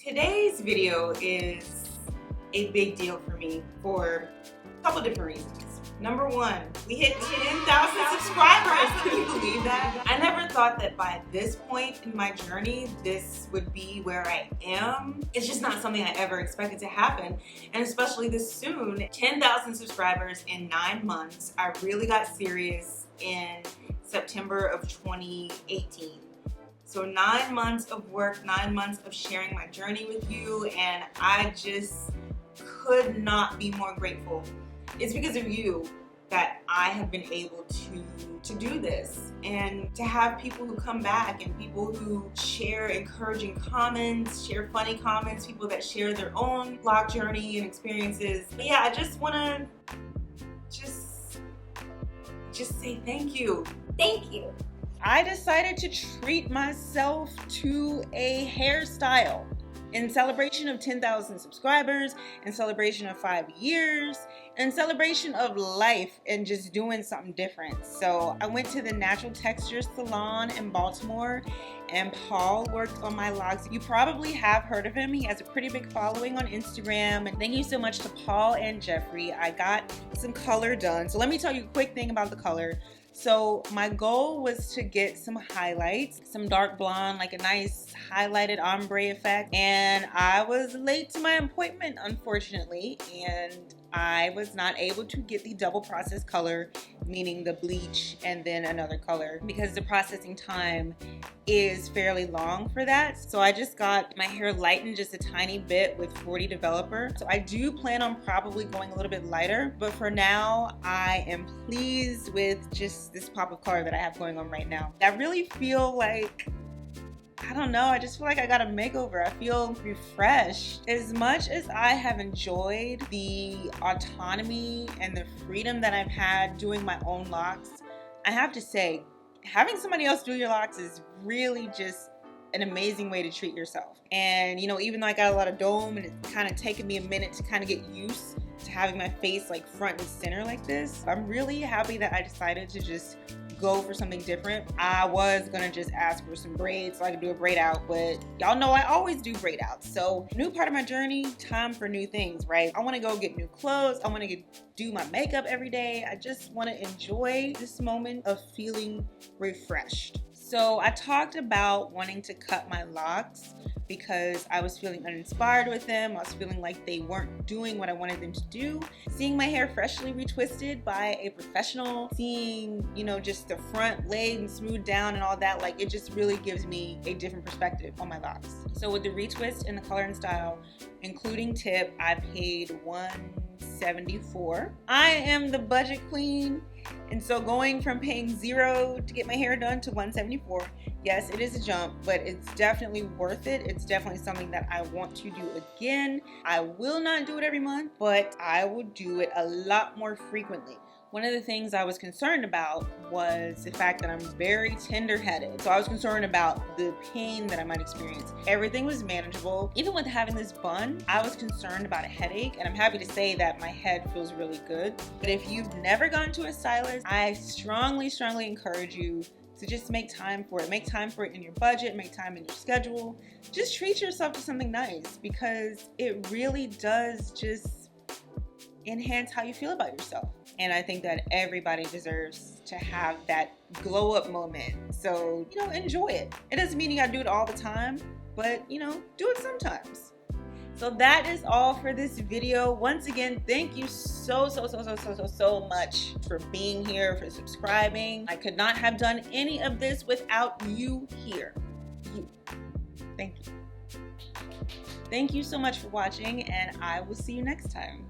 Today's video is a big deal for me for a couple different reasons. Number one, we hit 10,000 subscribers. Can you believe that? I never thought that by this point in my journey, this would be where I am. It's just not something I ever expected to happen. And especially this soon, 10,000 subscribers in 9 months. I really got serious in September of 2018. So 9 months of work, 9 months of sharing my journey with you, and I just could not be more grateful. It's because of you that I have been able to do this, and to have people who come back and people who share encouraging comments, share funny comments, people that share their own vlog journey and experiences. But yeah, I just want to just say thank you. Thank you. I decided to treat myself to a hairstyle in celebration of 10,000 subscribers, in celebration of 5 years, in celebration of life and just doing something different. So I went to the Natural Textures Salon in Baltimore, and Paul worked on my locks. You probably have heard of him. He has a pretty big following on Instagram. And thank you so much to Paul and Jeffrey. I got some color done. So let me tell you a quick thing about the color. So my goal was to get some highlights, some dark blonde, like a nice highlighted ombre effect. And I was late to my appointment, unfortunately, and I was not able to get the double process color, meaning the bleach and then another color, because the processing time is fairly long for that. So I just got my hair lightened just a tiny bit with 40 Developer. So I do plan on probably going a little bit lighter, but for now I am pleased with just this pop of color that I have going on right now. I really feel like, I don't know, I just feel like I got a makeover. I feel refreshed. As much as I have enjoyed the autonomy and the freedom that I've had doing my own locks, I have to say, having somebody else do your locks is really just an amazing way to treat yourself. And you know, even though I got a lot of dome and it's kind of taken me a minute to kind of get used to having my face like front and center like this, I'm really happy that I decided to just go for something different. I was gonna just ask for some braids so I could do a braid out, but y'all know I always do braid outs. So new part of my journey, time for new things, right? I wanna go get new clothes. I wanna do my makeup every day. I just wanna enjoy this moment of feeling refreshed. So I talked about wanting to cut my locks because I was feeling uninspired with them. I was feeling like they weren't doing what I wanted them to do. Seeing my hair freshly retwisted by a professional, seeing, you know, just the front laid and smoothed down and all that, like it just really gives me a different perspective on my locks. So with the retwist and the color and style, including tip, I paid $174. I am the budget queen. And so going from paying $0 to get my hair done to $174, yes, it is a jump, but it's definitely worth it. It's definitely something that I want to do again. I will not do it every month, but I will do it a lot more frequently. One of the things I was concerned about was the fact that I'm very tender-headed. So I was concerned about the pain that I might experience. Everything was manageable. Even with having this bun, I was concerned about a headache, and I'm happy to say that my head feels really good. But if you've never gone to a stylist, I strongly, strongly encourage you to just make time for it. Make time for it in your budget, make time in your schedule. Just treat yourself to something nice, because it really does just enhance how you feel about yourself. And I think that everybody deserves to have that glow up moment. So, you know, enjoy it. It doesn't mean you gotta do it all the time, but you know, do it sometimes. So that is all for this video. Once again, thank you so much for being here, for subscribing. I could not have done any of this without you here. You. Thank you. Thank you so much for watching, and I will see you next time.